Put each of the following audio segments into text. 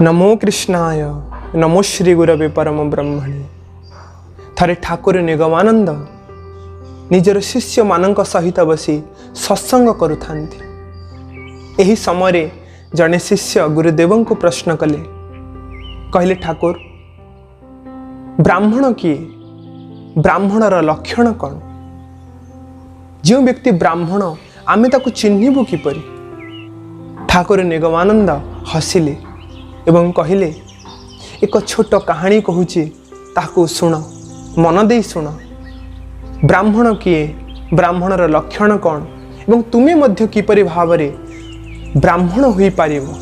नमो कृष्णाय नमो श्री गुरवे परम ब्रह्मणे। थरे ठाकुर निगमानंद निजर शिष्य मानक सहित बसी सत्संग करुथांती। एही समय जड़े शिष्य गुरुदेव को प्रश्न कले, कहले ठाकुर ब्राह्मण किए, ब्राह्मणर लक्षण कौन? जो व्यक्ति ब्राह्मण आमे ताकू चिन्हबू किपरि? ठाकुर निगमानंद हसिले एवं कहले, एक छोट कहानी कहूची, ताकू शुण, मन दे शुण। ब्राह्मण किए, ब्राह्मणर लक्षण कौन एवं तुमे मध्य किपरि भावरे ब्राह्मण होई पारिबो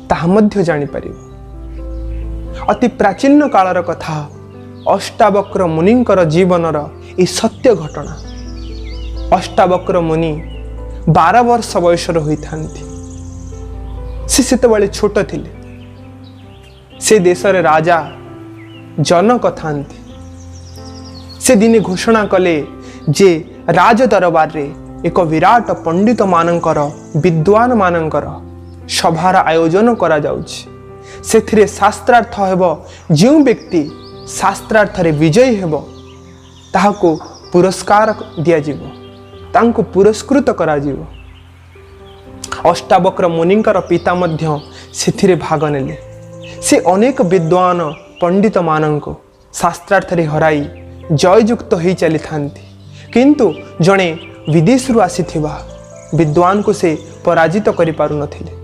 ताहा मध्य जानि पारिबो। अति प्राचीन कालर कथा, अष्टावक्र मुनिंकर जीवनर ए सत्य घटना। अष्टावक्र मुनि 12 वर्ष बयसर होइथांती। से सेतबेले छोट थिले। से देशर राजा जनक थांती। से दिने घोषणा कले जे राज दरबार रे एक विराट पंडित मानकर, विद्वान मानकर सभार आयोजन करा जाउछि। सेथिरे शास्त्रार्थ हेबो। जो व्यक्ति शास्त्रार्थ रे विजयी हेबो ताहाको पुरस्कार दिया जिवो, तांको पुरस्कृत करा जिवो। अष्टावक्र मुनिंकर पिता मध्य सेथिरे भाग नेले। से अनेक विद्वान पंडित मानंको शास्त्रार्थ रे हराई जययुक्त होई चली थांती, किंतु जणे विदेशरू आसीथिबा विद्वान को से पराजित करि पारु नथिले।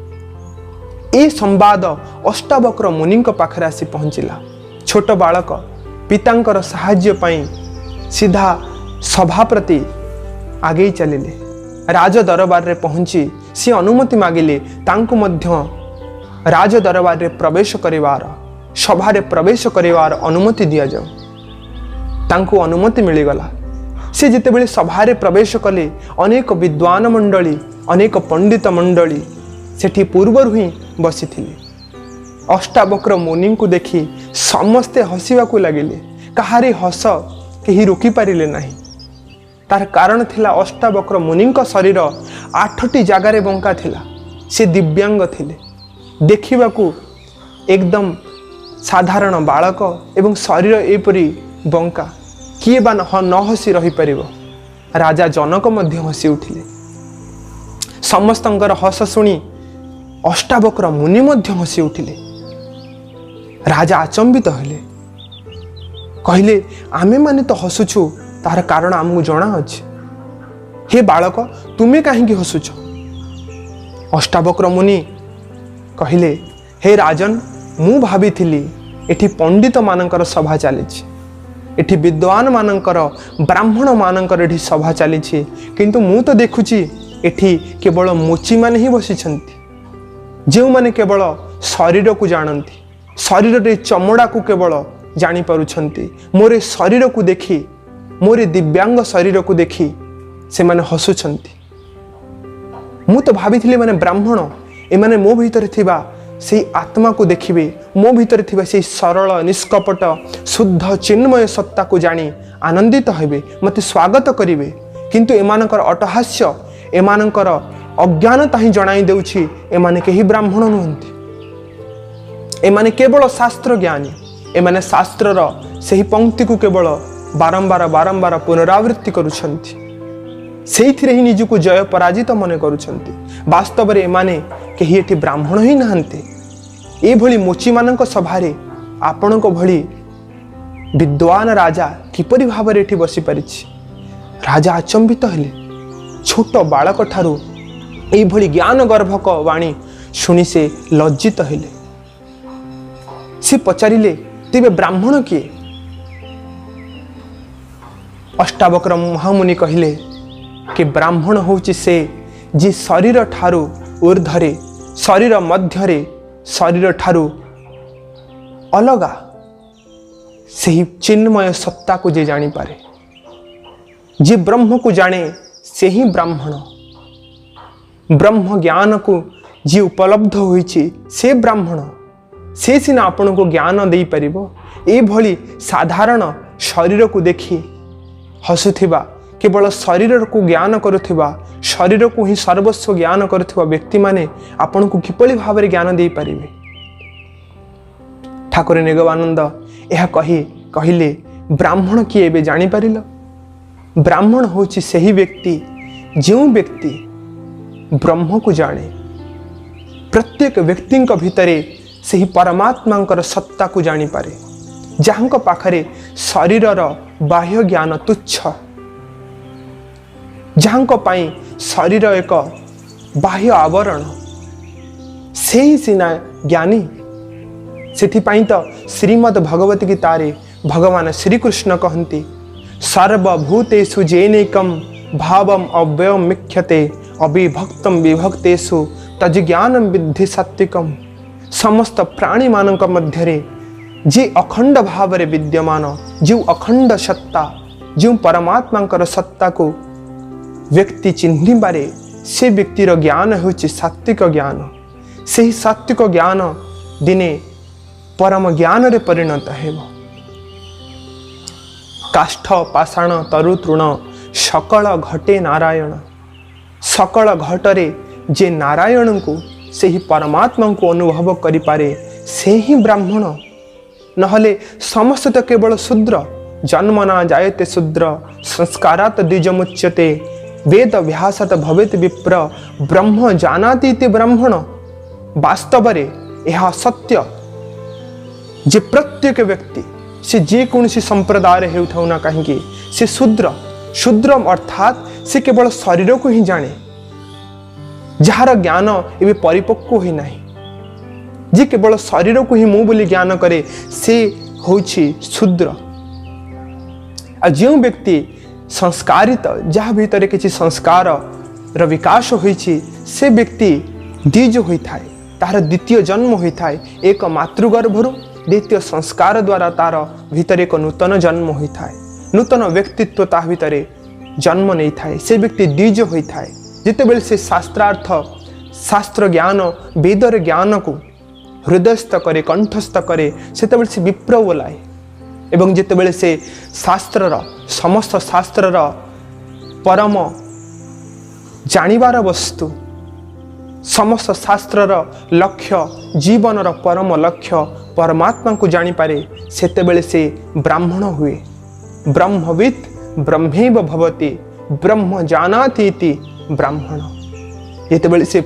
ए संवाद अष्टावक्र मुनिंक पाखरे आसी पहुंचिला। छोट बालक पितांकर सहाय्य पाई सीधा सभा प्रति आगे चलिले। राज दरबार रे पहुंची सी अनुमति मागिले, तांको मध्य राज दरबार रे प्रवेश करिवार, सभा रे प्रवेश करिवार अनुमति दिया जाऊ। तांको अनुमति मिलिगला। से जितेबेले सभा रे प्रवेश कले, अनेक विद्वान मंडली, अनेक पंडित मंडली सेठी पूर्वरु ही बसिथिले। अष्टावक्र मुनि को देखि समस्ते हसिबा को लागिले। कहारी हस केही रोकी पारिले नाही। तार कारण थिला अष्टावक्र मुनिंक शरीर 8टी जगार बंका थिला। से दिव्यांग थिले। देखिबाकू एकदम साधारण बालक एवं शरीर एपरी बंका, किए बा न हसी रही परिबो। राजा जनक मध्य हसी उठिले। समस्तंकर हस सुनी अष्टावक्र मुनि मध्य हसी उठिले। राजा अचंबित हेले, कहले आमे माने तो हसुछु, तार कारण आमको जना अछि। हे बालक, तुमे काहेकि हसुछ? अष्टावक्र मुनि कहले, हे राजन, मु भाबिथिली एठी पंडित मानकर सभा चलीछि, एठी विद्वान मानकर, ब्राह्मण मानकर एठी सभा चलीछि, किंतु मु तो देखुछि एठी केवल मोची माने ही बसिछन्ति, जे माने केवल शरीर को जानନ୍ତି, शरीर रे चमड़ा को केवल जानि पारुछन्ति। मोरे शरीर को देखि, मोरे दिव्यांग शरीर को देखि से माने हसुछन्ति। मु तो भाबिथिले माने ब्राह्मण ए माने मो भीतर थिबा से आत्मा को देखिबे, मो भीतर थिबा से सरल निष्कपट शुद्ध चिन्मय सत्ता को जानी आनंदित हेबे, मते स्वागत करिवे। किंतु एमानकर अटहास्य, एमानकर अज्ञानता ही जणाई देउछि एमाने केही ब्राह्मण नहंती। एमाने केवल शास्त्र ज्ञानी। एमाने शास्त्रर सेही पंक्ति को केवल बारंबार बारंबार पुनरावृत्ति करुछन्ति। सेहिथिरे ही निजको जय पराजित मने करुछन्ति। वास्तव रे एमाने केही एठी ब्राह्मण ही नहंते। ए भली मोची मानक सभारे आपणको भली विद्वान राजा किपरि भावरे एठी बसी परिछि? राजा अचंबित हेले। छोट बालक ठारू ए भली ज्ञान गर्भक वाणी शुणी से लज्जित हेले। से पचारिले, तेबे ब्राह्मण किए? अष्टावक्र महामुनि कहले कि ब्राह्मण होउछि से जी शरीर ठारू ऊर्ध्वरे, शरीर मध्यरे, शरीर ठारू अलगा सही चिन्मय सत्ता को जे जानी पारे, जे ब्रह्म को जाने से ही ब्राह्मण। ब्रह्म ज्ञान को जी उपलब्ध होइछि से ब्राह्मण। से सिना आपण को ज्ञान दे परिबो। ए भली साधारण शरीर को देखी हसुथिबा, केवल शरीर को ज्ञान करुथिबा शरीर को ही सर्वस्व ज्ञान करुवा व्यक्ति माने आपण को किपरि भाव में ज्ञान दे पारिबे। ठाकुर निगमानंद यह कहिले ब्राह्मण किए एबे जानी पारिल? ब्राह्मण होछि सही व्यक्ति जो व्यक्ति ब्रह्म को जाने, प्रत्येक व्यक्ति भितरे सही परमात्मा सत्ता को जानी पारे, जहां पाखरे शरीरर बाह्य ज्ञान तुच्छ, जहां पाई शरीर एक बाह्य आवरण, से ही सिना ज्ञानी। सेथिपाई तो श्रीमद् भगवत गीतारे भगवान श्रीकृष्ण कहते सर्वभूतेषु जेनैकं भावम अव्ययम मिख्यते अविभक्तम विभक्तेषु तज्ज्ञानम विद्धि सात्विकम। समस्त प्राणी मानक मध्यरे जे अखंड भाव रे विद्यमान, जो अखंड सत्ता, जो परमात्मा सत्ता को व्यक्ति चिन्हि पारे, से व्यक्तिर ज्ञान होछि सात्विक ज्ञान। से सात्विक ज्ञान दिने परम ज्ञान रे परिणत हेबो। काष्ठ पाषाण तरु तृण सकल घटे नारायण। सकल घटरे जे नारायण को से ही परमात्मा को अनुभव करि पारे, से ही ब्राह्मण। नहले समस्त तो केवल शूद्र। जन्मना जायते शूद्र संस्कारात् द्विजमुच्यते वेद व्यासात् भवेत् विप्र ब्रह्म जानाति इति ब्राह्मण। वास्तव रे यह सत्य जे प्रत्येक व्यक्ति से जे कौन संप्रदाय हेउथाउ ना कहीं से शूद्र अर्थात से केवल शरीर को ही जाने, जार ज्ञान एवं परिपक्व ही नहीं। जे केवल शरीर को ही मु बोली ज्ञान करे से होछि शूद्र। आ जो व्यक्ति संस्कारित, जहाँ भीतर किसी संस्कार र विकास होइछि, से व्यक्ति द्विज होइथाय, तार द्वितीय जन्म होइथाय। एक मातृगर्भरु द्वितीय संस्कार द्वारा तार भीतर एक नूतन जन्म होइथाय, नूतन व्यक्तित्व ता भीतर जन्म नहीं थाए। से व्यक्ति द्विज होइथाय। जितेबेले से शास्त्रार्थ शास्त्र ज्ञान वेदर ज्ञान को हृदयस्थ करे, कंठस्थ करे, सेतेबेले से विप्र बोलाए। एवं जितेबेले से शास्त्रर समस्त शास्त्रर परम जानिबार वस्तु, समस्त शास्त्रर लक्ष्य, जीवनर परम लक्ष्य परमात्मा को जानी पारे, सेतेबेले से ब्राह्मण हुए। ब्रह्मवित् ब्रह्मैव भवति ब्रह्म जानाति इति ब्राह्मण। जेतेबेले से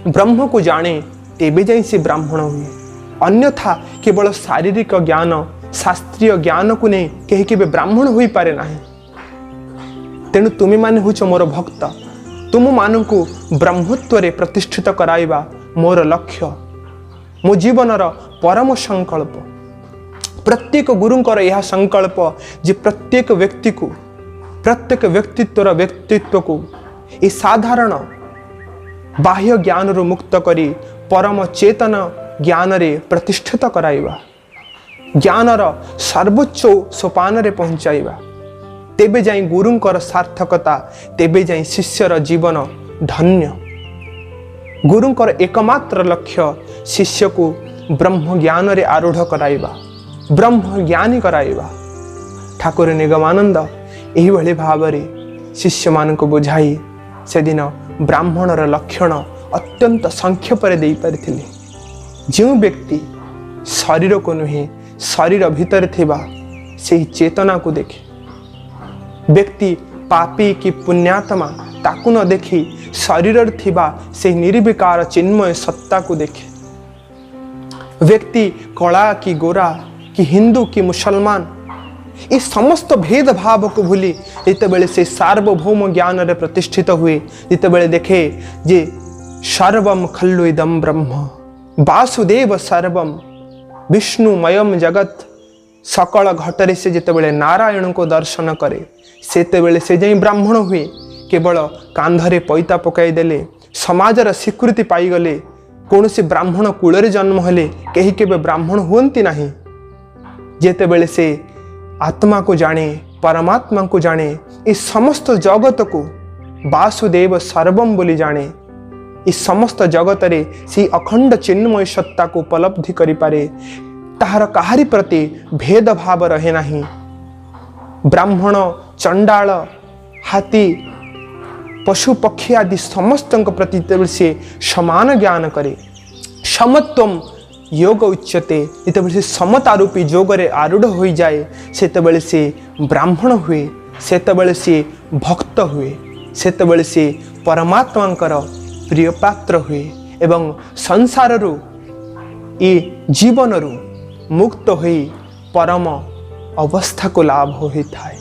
ब्रह्म को जाने तेबे जाई से ब्राह्मण हुए। अन्यथा केवल शारीरिक ज्ञान शास्त्रीय ज्ञान को नहीं कहीं के ब्राह्मण हुई पारे ना। तेणु तुम माने होछ मोर भक्त, तुम मान को ब्रह्मत्व रे प्रतिष्ठित कराइबा मोर लक्ष्य, मो जीवनर परम संकल्प। प्रत्येक गुरुंकर यह संकल्प जे प्रत्येक व्यक्ति को, प्रत्येक व्यक्तित्व को ये साधारण बाह्य ज्ञान रु मुक्त करी परम चेतन ज्ञान रे प्रतिष्ठित कराइबा, ज्ञानर सर्वोच्च सोपान रे पहुंचाइबा। तेबे जाई गुरुंकर सार्थकता, तेबे जाई शिष्यर जीवन धन्य। गुरुंकर एकमात्र लक्ष्य शिष्य को ब्रह्म ज्ञान रे आरूढ़ कराइबा, ब्रह्म ज्ञानी कराइबा। ठाकुर निगमानंद यही भली भाव में शिष्य मान को बुझाई से दिन ब्राह्मणर लक्षण अत्यंत संक्षेप दे पारिथिले। जो व्यक्ति शरीर को नुहे शरीर भीतर थिबा से चेतना को देखे, व्यक्ति पापी कि पुण्यात्मा ताकू न देखी शरीर थिबा से निर्विकार चिन्मय सत्ता को देखे, व्यक्ति कला कि गोरा कि हिंदू कि मुसलमान ये समस्त भेदभाव को भूली जितेबेले से सार्वभौम ज्ञान रे प्रतिष्ठित हुए, जितेबेले देखे जे सर्वम खल्लु इदं ब्रह्म वासुदेव सर्वम विष्णुमयम जगत। सकल घटरे से जितेबेले नारायण को दर्शन करे सेतेबेले से जाई ब्राह्मण हुए। केवल कांधरे पैता पकाई देले समाजर स्वीकृति पाईगले कौन से ब्राह्मण कूल जन्म हेले कहीं केबे ब्राह्मण हुअंती नहीं। जेतेबेले से आत्मा को जाने, परमात्मा को जाने, इस समस्त जगत को वासुदेव सर्वम बोली जाने, इस समस्त जगत रे सी अखंड चिन्मय सत्ता को उपलब्धि करि पारे, ताहार काहारी प्रति भेदभाव रहे नहीं। ब्राह्मण, चंडाल, हाथी, पशु पक्षी आदि समस्त प्रति जेतेबेले से समान ज्ञान करे समत्वम योग उच्यते जेतेबेले से समता रूपी योगरे आरूढ़ हो जाए सेतेबेले से ब्राह्मण हुए सेतेबेले से भक्त हुए सेतेबेले से परमात्मांकर प्रिय पात्र हुए एवं संसार रु ए जीवन रु मुक्त होई परम अवस्था को लाभ होई थाए।